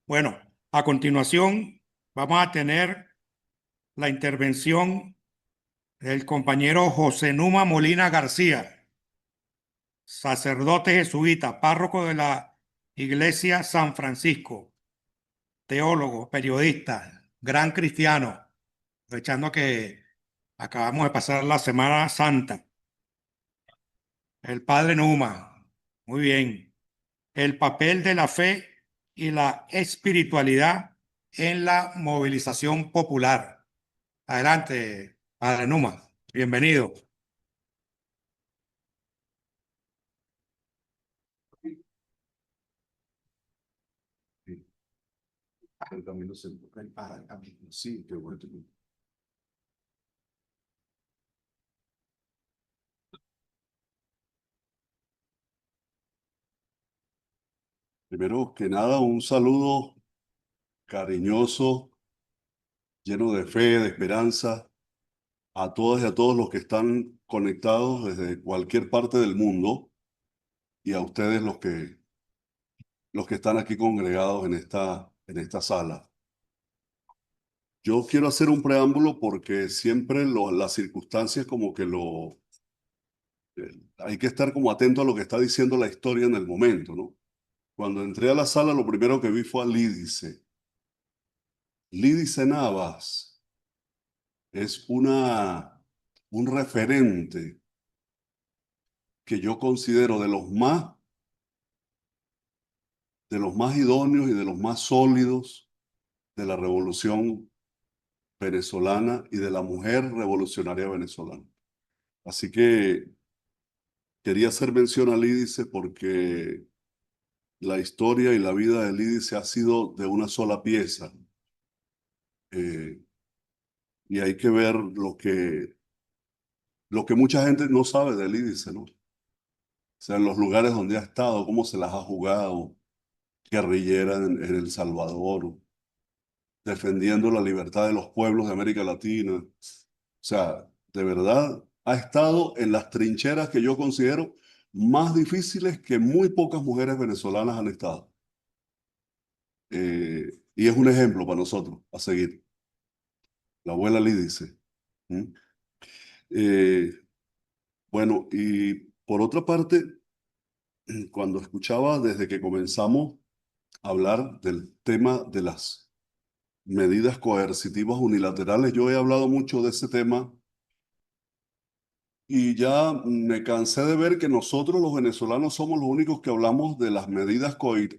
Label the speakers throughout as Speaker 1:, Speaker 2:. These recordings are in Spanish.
Speaker 1: Bueno, a continuación vamos a tener la intervención del compañero José Numa Molina García, sacerdote jesuita, párroco de la Iglesia San Francisco, teólogo, periodista, gran cristiano, aprovechando que acabamos de pasar la Semana Santa. El padre Numa, muy bien. El papel de la fe y la espiritualidad en la movilización popular. Adelante, padre Numa, bienvenido.
Speaker 2: Sí, el camino se prepara el camino. Sí, qué bueno. Primero que nada, un saludo cariñoso, lleno de fe, de esperanza, a todas y a todos los que están conectados desde cualquier parte del mundo y a ustedes los que están aquí congregados en esta sala. Yo quiero hacer un preámbulo porque siempre las circunstancias como que hay que estar como atento a lo que está diciendo la historia en el momento, ¿no? Cuando entré a la sala, lo primero que vi fue a Lídice. Lídice Navas es un referente que yo considero de los más idóneos y de los más sólidos de la revolución venezolana y de la mujer revolucionaria venezolana. Así que quería hacer mención a Lídice porque la historia y la vida de Lídice ha sido de una sola pieza. Eh, y hay que ver lo que mucha gente no sabe de Lídice, ¿no? O sea, en los lugares donde ha estado, cómo se las ha jugado, guerrillera en El Salvador, defendiendo la libertad de los pueblos de América Latina. O sea, de verdad, ha estado en las trincheras que yo considero más difíciles que muy pocas mujeres venezolanas han estado. Y es un ejemplo para nosotros a seguir. La abuela Lídice. ¿Mm? Eh, bueno, y por otra parte, cuando escuchaba desde que comenzamos a hablar del tema de las medidas coercitivas unilaterales, yo he hablado mucho de ese tema y ya me cansé de ver que nosotros los venezolanos somos los únicos que hablamos de las medidas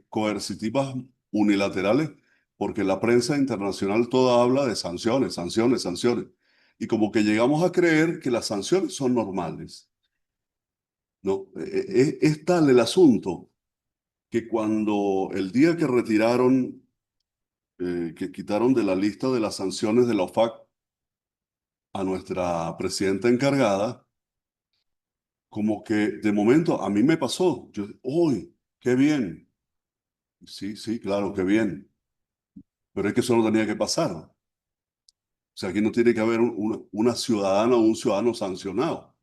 Speaker 2: coercitivas unilaterales, porque la prensa internacional toda habla de sanciones, sanciones, sanciones. Y como que llegamos a creer que las sanciones son normales. No, es tal el asunto que cuando el día que retiraron, que quitaron de la lista de las sanciones de la OFAC a nuestra presidenta encargada, como que de momento a mí me pasó, yo, ¡uy, qué bien! Sí, sí, claro, qué bien, pero es que eso no tenía que pasar. O sea, aquí no tiene que haber una ciudadana o un ciudadano sancionado.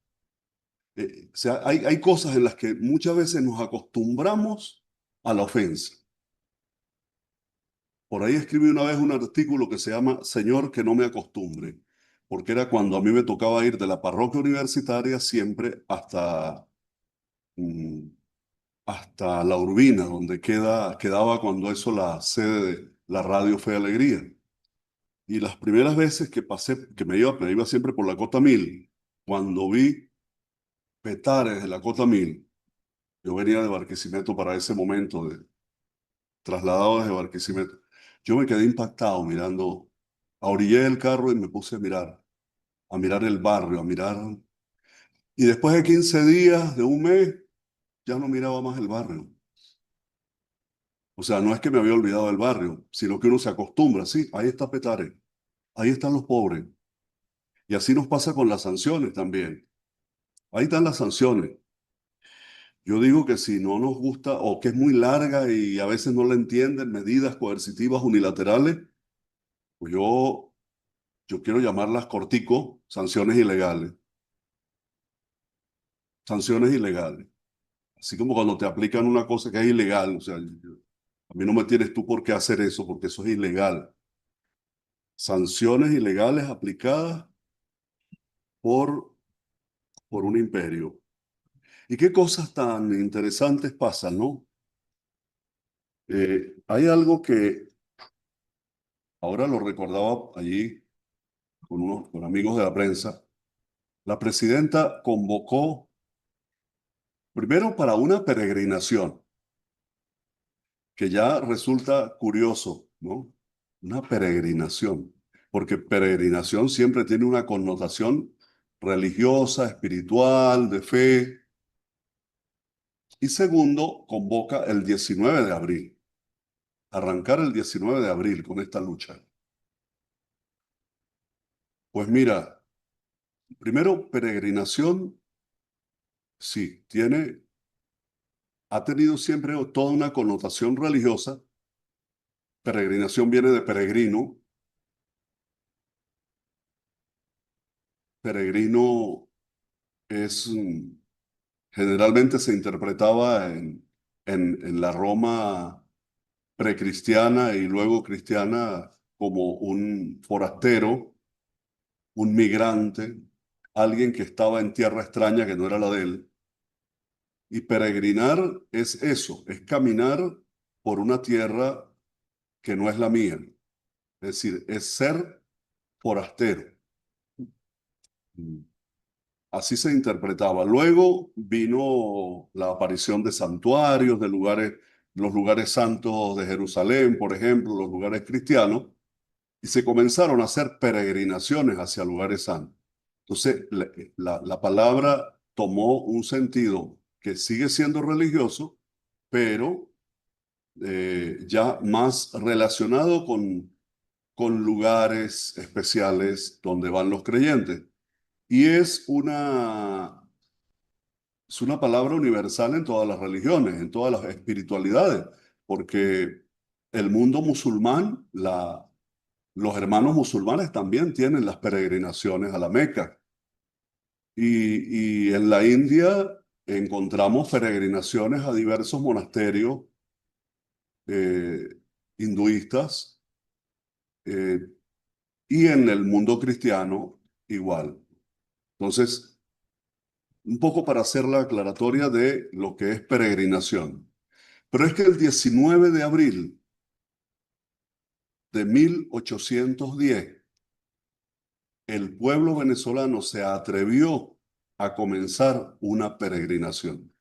Speaker 2: O sea, hay cosas en las que muchas veces nos acostumbramos a la ofensa. Por ahí escribí una vez un artículo que se llama Señor, que no me acostumbre, porque era cuando a mí me tocaba ir de la parroquia universitaria siempre mm, hasta La Urbina, donde quedaba cuando eso la sede de la radio Fe y Alegría. Y las primeras veces que pasé, que me iba siempre por la Cota 1000, cuando vi Petares de la Cota 1000, yo venía de Barquisimeto para ese momento, trasladado desde Barquisimeto, yo me quedé impactado mirando, orillé del carro y me puse a mirar el barrio, a mirar. Y después de 15 días, de un mes, ya no miraba más el barrio. O sea, no es que me había olvidado del barrio, sino que uno se acostumbra, sí, ahí está Petare, ahí están los pobres. Y así nos pasa con las sanciones también. Ahí están las sanciones. Yo digo que si no nos gusta o que es muy larga y a veces no la entienden, medidas coercitivas unilaterales, pues yo quiero llamarlas cortico, sanciones ilegales. Sanciones ilegales. Así como cuando te aplican una cosa que es ilegal, o sea, A mí no me tienes tú por qué hacer eso, porque eso es ilegal. Sanciones ilegales aplicadas por, por un imperio. ¿Y qué cosas tan interesantes pasan, no? Hay algo que ahora lo recordaba allí con amigos de la prensa. La presidenta convocó primero para una peregrinación, que ya resulta curioso, ¿no? Una peregrinación, porque peregrinación siempre tiene una connotación religiosa, espiritual, de fe. Y segundo, convoca el 19 de abril, arrancar el 19 de abril con esta lucha. Pues mira, primero, peregrinación, sí, ha tenido siempre toda una connotación religiosa. Peregrinación viene de peregrino. Peregrino es, generalmente se interpretaba en la Roma precristiana y luego cristiana como un forastero, un migrante, alguien que estaba en tierra extraña que no era la de él. Y peregrinar es eso, es caminar por una tierra que no es la mía. Es decir, es ser forastero. Así se interpretaba. Luego vino la aparición de santuarios, de lugares, los lugares santos de Jerusalén, por ejemplo, los lugares cristianos, y se comenzaron a hacer peregrinaciones hacia lugares santos. Entonces, la palabra tomó un sentido que sigue siendo religioso, pero ya más relacionado con lugares especiales donde van los creyentes. Y es una palabra universal en todas las religiones, en todas las espiritualidades, porque el mundo musulmán, los hermanos musulmanes también tienen las peregrinaciones a la Meca. Y en la India encontramos peregrinaciones a diversos monasterios eh, hinduistas, eh, y en el mundo cristiano igual. Entonces, un poco para hacer la aclaratoria de lo que es peregrinación. Pero es que el 19 de abril de 1810, el pueblo venezolano se atrevió a comenzar una peregrinación.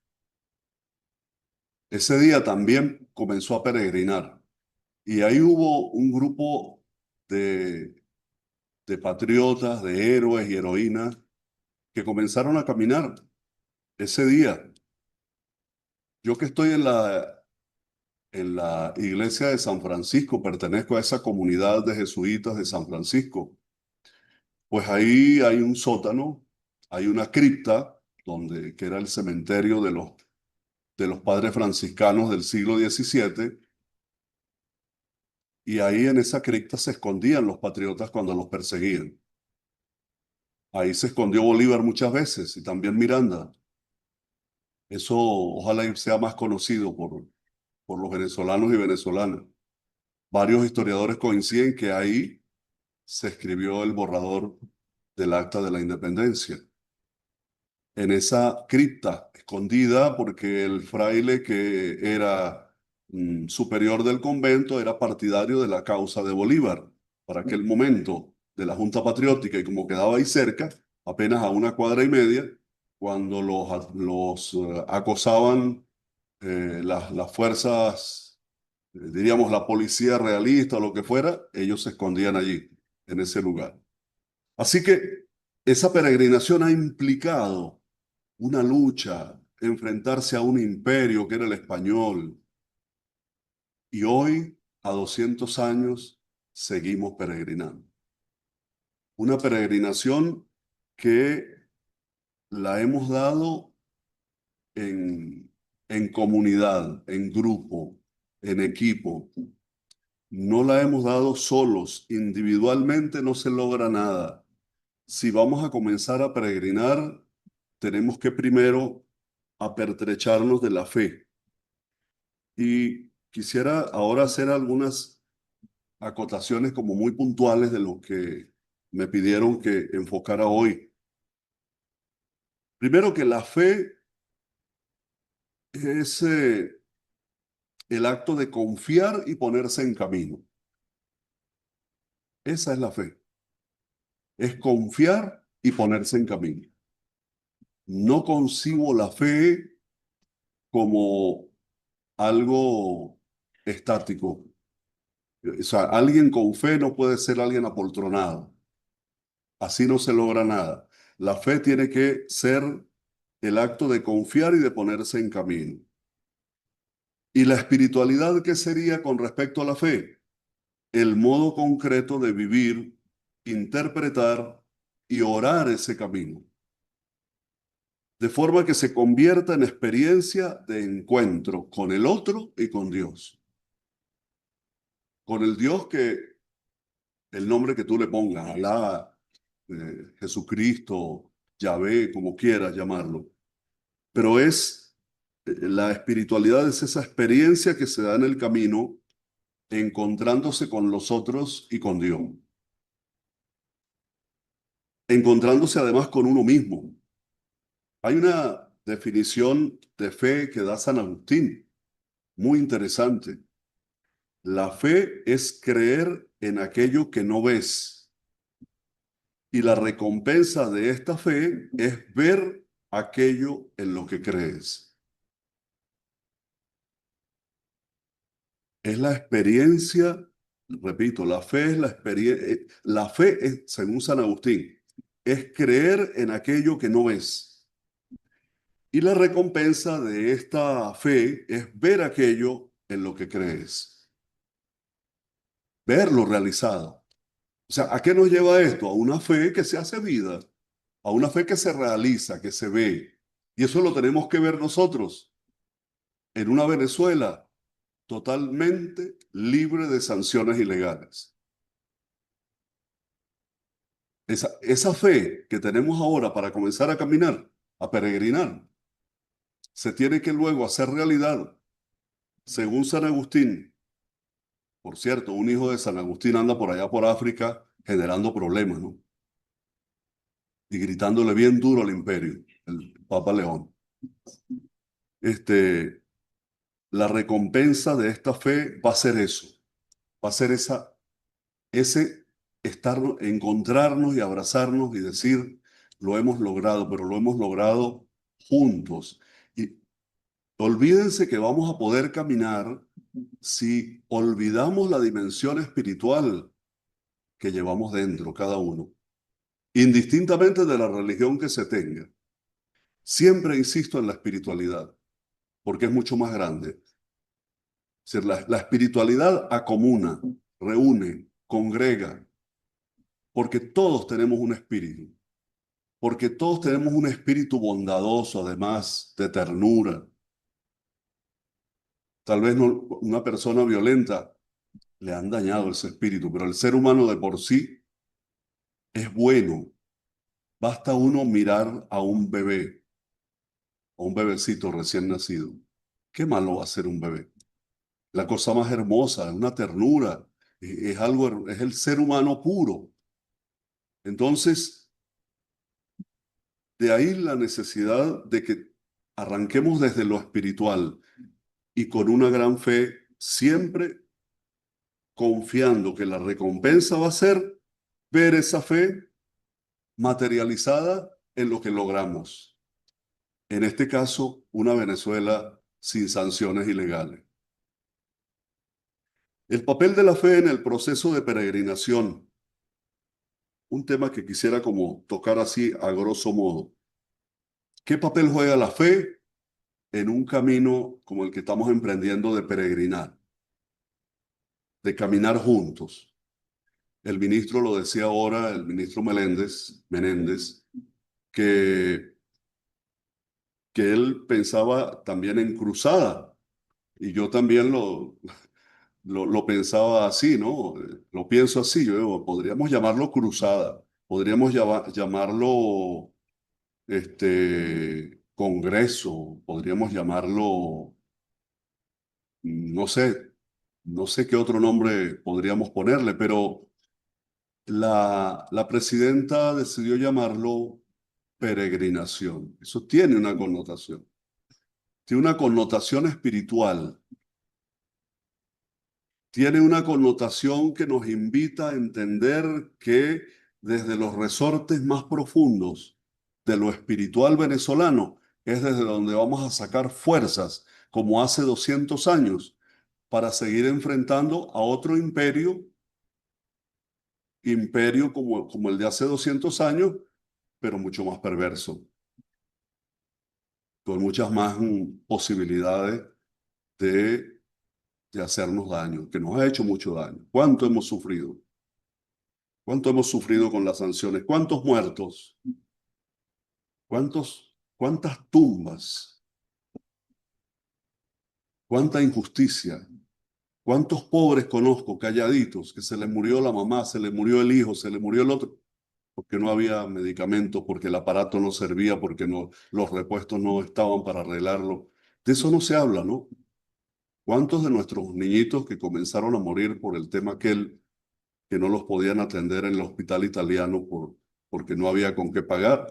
Speaker 2: Ese día también comenzó a peregrinar y ahí hubo un grupo de, de patriotas, de héroes y heroínas que comenzaron a caminar ese día. Yo que estoy en la iglesia de San Francisco, pertenezco a esa comunidad de jesuitas de San Francisco. Pues ahí hay un sótano, hay una cripta, que era el cementerio de los padres franciscanos del siglo XVII, y ahí en esa cripta se escondían los patriotas cuando los perseguían. Ahí se escondió Bolívar muchas veces y también Miranda. Eso ojalá sea más conocido por los venezolanos y venezolanas. Varios historiadores coinciden que ahí se escribió el borrador del Acta de la Independencia. En esa cripta escondida, porque el fraile que era superior del convento era partidario de la causa de Bolívar para aquel momento de la Junta Patriótica, y como quedaba ahí cerca, apenas a una cuadra y media, cuando los acosaban las fuerzas, diríamos la policía realista o lo que fuera, ellos se escondían allí, en ese lugar. Así que esa peregrinación ha implicado una lucha, enfrentarse a un imperio que era el español. Y hoy, a 200 años, seguimos peregrinando. Una peregrinación que la hemos dado en, en comunidad, en grupo, en equipo. No la hemos dado solos, individualmente no se logra nada. Si vamos a comenzar a peregrinar, tenemos que primero apertrecharnos de la fe. Y quisiera ahora hacer algunas acotaciones como muy puntuales de lo que me pidieron que enfocara hoy. Primero que la fe es el acto de confiar y ponerse en camino. Esa es la fe. Es confiar y ponerse en camino. No concibo la fe como algo estático. O sea, alguien con fe no puede ser alguien apoltronado. Así no se logra nada. La fe tiene que ser el acto de confiar y de ponerse en camino. ¿Y la espiritualidad qué sería con respecto a la fe? El modo concreto de vivir, interpretar y orar ese camino, de forma que se convierta en experiencia de encuentro con el otro y con Dios. Con el Dios que, el nombre que tú le pongas, Alá, Jesucristo, Yahvé, como quieras llamarlo. Pero la espiritualidad es esa experiencia que se da en el camino, encontrándose con los otros y con Dios. Encontrándose además con uno mismo. Hay una definición de fe que da San Agustín, muy interesante. La fe es creer en aquello que no ves, y la recompensa de esta fe es ver aquello en lo que crees. Es la experiencia, repito, la fe es la experiencia, la fe es, según San Agustín, es creer en aquello que no ves. Y la recompensa de esta fe es ver aquello en lo que crees, verlo realizado. O sea, ¿a qué nos lleva esto? A una fe que se hace vida, a una fe que se realiza, que se ve. Y eso lo tenemos que ver nosotros en una Venezuela totalmente libre de sanciones ilegales. Esa fe que tenemos ahora para comenzar a caminar, a peregrinar, se tiene que luego hacer realidad. Según San Agustín, por cierto, un hijo de San Agustín anda por allá por África generando problemas, ¿no? Y gritándole bien duro al imperio, el Papa León. La recompensa de esta fe va a ser eso, va a ser ese encontrarnos y abrazarnos y decir, lo hemos logrado, pero lo hemos logrado juntos. Y olvídense que vamos a poder caminar si olvidamos la dimensión espiritual que llevamos dentro cada uno, indistintamente de la religión que se tenga. Siempre insisto en la espiritualidad, porque es mucho más grande. Es decir, la espiritualidad acomuna, reúne, congrega, porque todos tenemos un espíritu, porque todos tenemos un espíritu bondadoso, además de ternura. Tal vez no, una persona violenta le han dañado ese espíritu, pero el ser humano de por sí es bueno. Basta uno mirar a un bebecito recién nacido. ¿Qué malo va a ser un bebé? La cosa más hermosa, es una ternura, es el ser humano puro. Entonces, de ahí la necesidad de que arranquemos desde lo espiritual y con una gran fe, siempre confiando que la recompensa va a ser ver esa fe materializada en lo que logramos. En este caso, una Venezuela sin sanciones ilegales. El papel de la fe en el proceso de peregrinación, un tema que quisiera como tocar así a grosso modo. ¿Qué papel juega la fe en un camino como el que estamos emprendiendo de peregrinar, de caminar juntos? El ministro lo decía ahora, el ministro Menéndez, que, que él pensaba también en cruzada, y yo también lo pensaba así, ¿no? Lo pienso así, yo digo, podríamos llamarlo cruzada, podríamos llamarlo congreso, podríamos llamarlo no sé, no sé qué otro nombre podríamos ponerle, pero la presidenta decidió llamarlo peregrinación. Eso tiene una connotación espiritual, tiene una connotación que nos invita a entender que desde los resortes más profundos de lo espiritual venezolano es desde donde vamos a sacar fuerzas, como hace 200 años, para seguir enfrentando a otro imperio como el de hace 200 años, pero mucho más perverso, con muchas más posibilidades de, de hacernos daño, que nos ha hecho mucho daño. ¿Cuánto hemos sufrido? ¿Cuánto hemos sufrido con las sanciones? ¿Cuántos muertos? ¿Cuántas tumbas? ¿Cuánta injusticia? ¿Cuántos pobres conozco calladitos que se les murió la mamá, se les murió el hijo, se les murió el otro? Porque no había medicamentos, porque el aparato no servía, porque no, los repuestos no estaban para arreglarlo. De eso no se habla, ¿no? ¿Cuántos de nuestros niñitos que comenzaron a morir por el tema aquel que no los podían atender en el hospital italiano porque no había con qué pagar?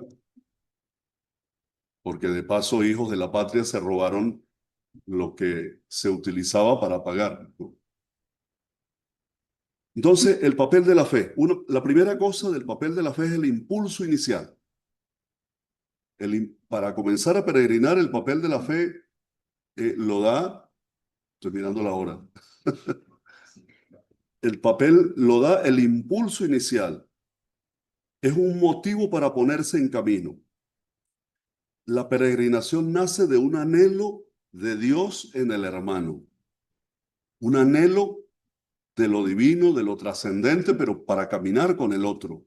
Speaker 2: Porque de paso hijos de la patria se robaron lo que se utilizaba para pagar, ¿no? Entonces, el papel de la fe. La primera cosa del papel de la fe es el impulso inicial. Para comenzar a peregrinar, el papel de la fe lo da, estoy mirando la hora, el papel lo da el impulso inicial. Es un motivo para ponerse en camino. La peregrinación nace de un anhelo de Dios en el hermano, un anhelo de lo divino, de lo trascendente, pero para caminar con el otro.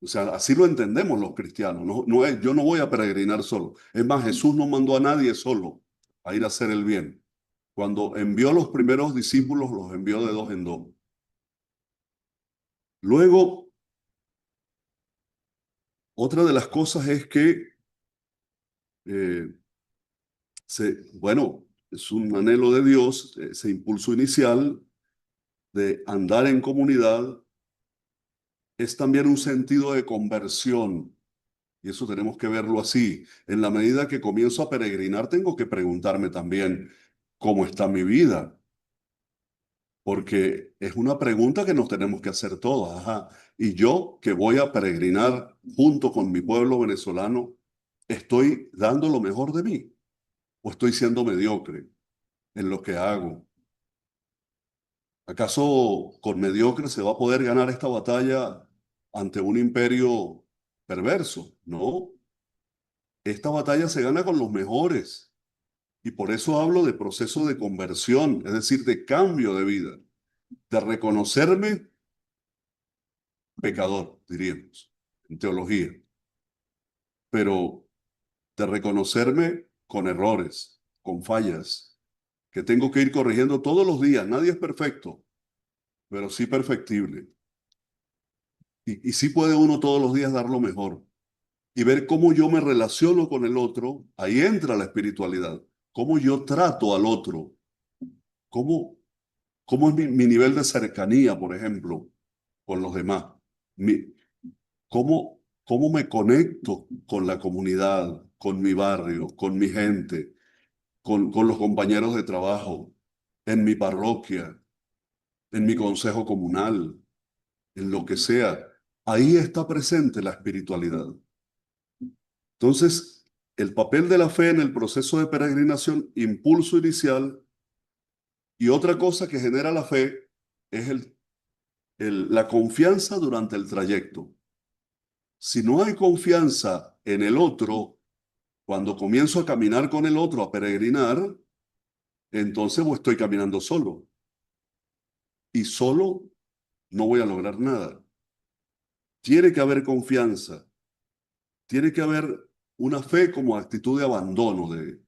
Speaker 2: O sea, así lo entendemos los cristianos. Yo no voy a peregrinar solo. Es más, Jesús no mandó a nadie solo a ir a hacer el bien. Cuando envió a los primeros discípulos, los envió de dos en dos. Luego, otra de las cosas es que, eh, bueno, es un anhelo de Dios, ese impulso inicial de andar en comunidad, es también un sentido de conversión. Y eso tenemos que verlo así. En la medida que comienzo a peregrinar, tengo que preguntarme también cómo está mi vida, porque es una pregunta que nos tenemos que hacer todos. Ajá. Y yo que voy a peregrinar junto con mi pueblo venezolano, ¿estoy dando lo mejor de mí o estoy siendo mediocre en lo que hago? ¿Acaso con mediocre se va a poder ganar esta batalla ante un imperio perverso? No, esta batalla se gana con los mejores. Y por eso hablo de proceso de conversión, es decir, de cambio de vida, de reconocerme pecador, diríamos, en teología, pero de reconocerme con errores, con fallas, que tengo que ir corrigiendo todos los días. Nadie es perfecto, pero sí perfectible. Y sí puede uno todos los días dar lo mejor y ver cómo yo me relaciono con el otro. Ahí entra la espiritualidad. Cómo yo trato al otro. Cómo, cómo es mi nivel de cercanía, por ejemplo, con los demás. Mi, cómo me conecto con la comunidad, con mi barrio, con mi gente, con los compañeros de trabajo, en mi parroquia, en mi consejo comunal, en lo que sea. Ahí está presente la espiritualidad. Entonces, el papel de la fe en el proceso de peregrinación, impulso inicial, y otra cosa que genera la fe es la confianza durante el trayecto. Si no hay confianza en el otro, cuando comienzo a caminar con el otro, a peregrinar, entonces estoy caminando solo. Y solo no voy a lograr nada. Tiene que haber confianza. Tiene que haber una fe como actitud de abandono, de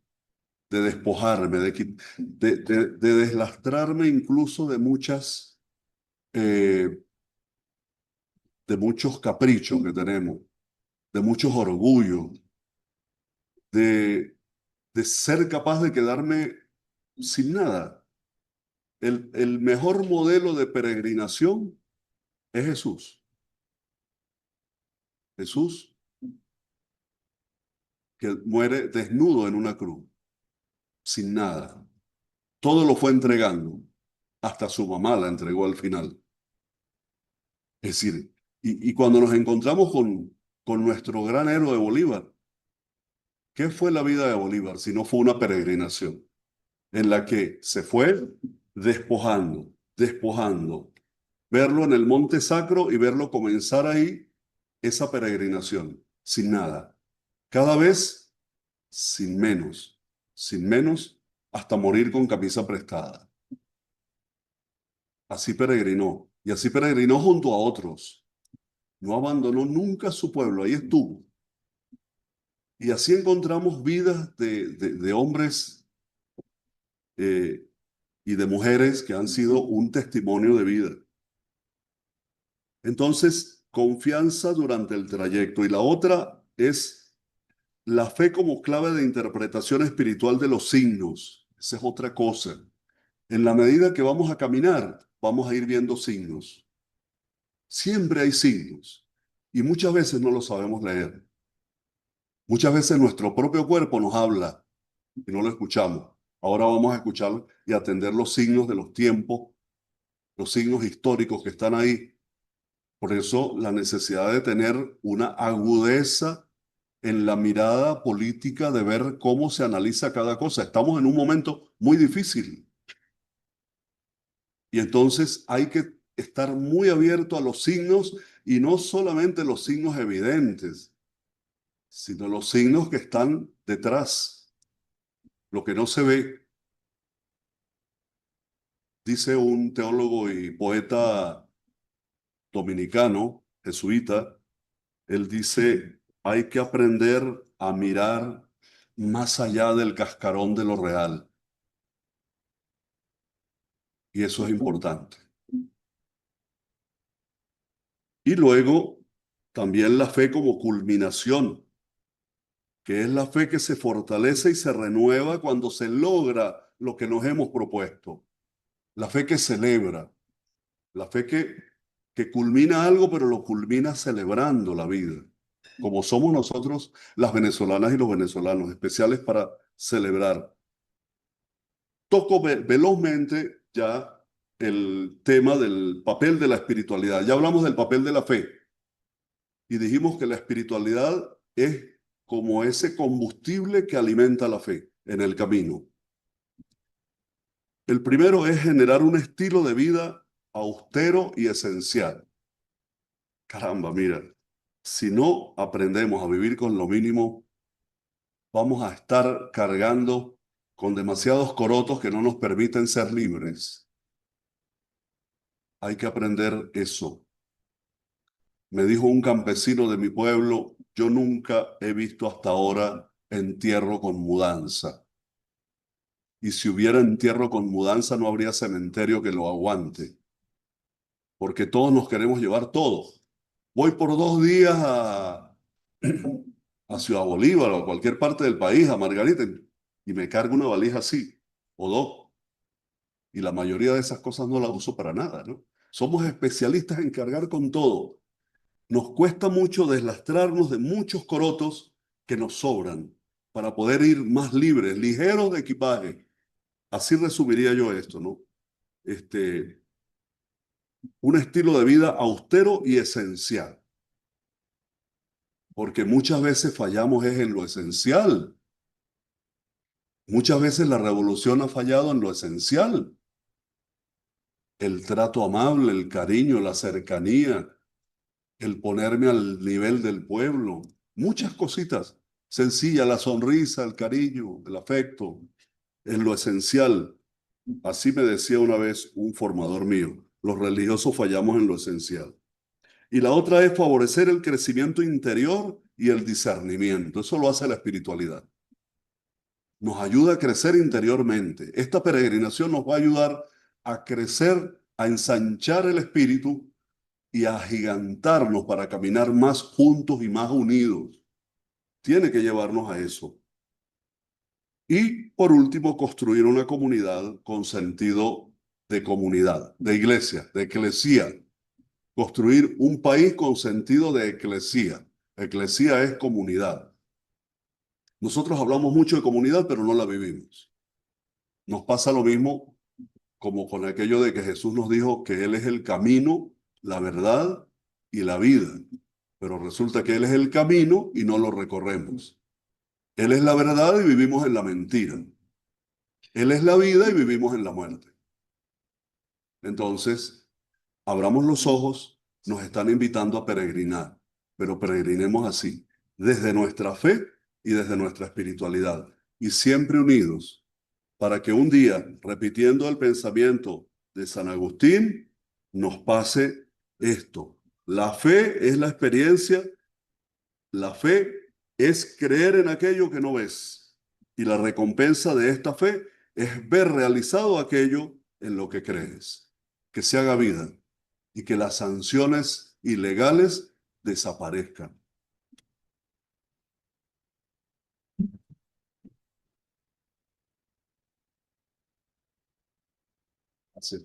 Speaker 2: despojarme, de deslastrarme incluso eh, de muchos caprichos que tenemos, de muchos orgullos, de ser capaz de quedarme sin nada. El mejor modelo de peregrinación es Jesús. Jesús que muere desnudo en una cruz, sin nada. Todo lo fue entregando. Hasta su mamá la entregó al final. Es decir, y cuando nos encontramos con nuestro gran héroe Bolívar, ¿qué fue la vida de Bolívar si no fue una peregrinación en la que se fue despojando, despojando, verlo en el Monte Sacro y verlo comenzar ahí esa peregrinación, sin nada, cada vez sin menos, hasta morir con camisa prestada? Así peregrinó, y así peregrinó junto a otros. No abandonó nunca su pueblo, ahí estuvo. Y así encontramos vidas de hombres eh, y de mujeres que han sido un testimonio de vida. Entonces, confianza durante el trayecto. Y la otra es la fe como clave de interpretación espiritual de los signos. Esa es otra cosa. En la medida que vamos a caminar, vamos a ir viendo signos. Siempre hay signos. Y muchas veces no los sabemos leer. Muchas veces nuestro propio cuerpo nos habla y no lo escuchamos. Ahora vamos a escuchar y atender los signos de los tiempos, los signos históricos que están ahí. Por eso la necesidad de tener una agudeza en la mirada política de ver cómo se analiza cada cosa. Estamos en un momento muy difícil y entonces hay que estar muy abierto a los signos y no solamente los signos evidentes, sino los signos que están detrás, lo que no se ve. Dice un teólogo y poeta dominicano, jesuita, él dice, hay que aprender a mirar más allá del cascarón de lo real. Y eso es importante. Y luego, también la fe como culminación, que es la fe que se fortalece y se renueva cuando se logra lo que nos hemos propuesto. La fe que celebra, la fe que culmina algo, pero lo culmina celebrando la vida, como somos nosotros las venezolanas y los venezolanos, especiales para celebrar. Toco velozmente ya el tema del papel de la espiritualidad. Ya hablamos del papel de la fe y dijimos que la espiritualidad es como ese combustible que alimenta la fe en el camino. El primero es generar un estilo de vida austero y esencial. Caramba, mira, si no aprendemos a vivir con lo mínimo, vamos a estar cargando con demasiados corotos que no nos permiten ser libres. Hay que aprender eso. Me dijo un campesino de mi pueblo, yo nunca he visto hasta ahora entierro con mudanza. Y si hubiera entierro con mudanza, no habría cementerio que lo aguante. Porque todos nos queremos llevar todo. Voy por 2 días a Ciudad Bolívar o a cualquier parte del país, a Margarita, y me cargo una valija así, o dos. Y la mayoría de esas cosas no las uso para nada, ¿no? Somos especialistas en cargar con todo. Nos cuesta mucho deslastrarnos de muchos corotos que nos sobran para poder ir más libres, ligeros de equipaje. Así resumiría yo esto, ¿no? Un estilo de vida austero y esencial. Porque muchas veces fallamos es en lo esencial. Muchas veces la revolución ha fallado en lo esencial. El trato amable, el cariño, la cercanía, el ponerme al nivel del pueblo. Muchas cositas sencillas, la sonrisa, el cariño, el afecto, en lo esencial. Así me decía una vez un formador mío, los religiosos fallamos en lo esencial. Y la otra es favorecer el crecimiento interior y el discernimiento. Eso lo hace la espiritualidad. Nos ayuda a crecer interiormente. Esta peregrinación nos va a ayudar a crecer, a ensanchar el espíritu y a agigantarnos para caminar más juntos y más unidos. Tiene que llevarnos a eso. Y por último, construir una comunidad con sentido de comunidad, de iglesia, de eclesía. Construir un país con sentido de eclesía. Eclesía es comunidad. Nosotros hablamos mucho de comunidad, pero no la vivimos. Nos pasa lo mismo como con aquello de que Jesús nos dijo que Él es el camino, la verdad y la vida. Pero resulta que Él es el camino y no lo recorremos. Él es la verdad y vivimos en la mentira. Él es la vida y vivimos en la muerte. Entonces, abramos los ojos, nos están invitando a peregrinar, pero peregrinemos así, desde nuestra fe y desde nuestra espiritualidad, y siempre unidos, para que un día, repitiendo el pensamiento de San Agustín, nos pase esto. La fe es la experiencia, la fe es creer en aquello que no ves, y la recompensa de esta fe es ver realizado aquello en lo que crees. Que se haga vida y que las sanciones ilegales desaparezcan. Así.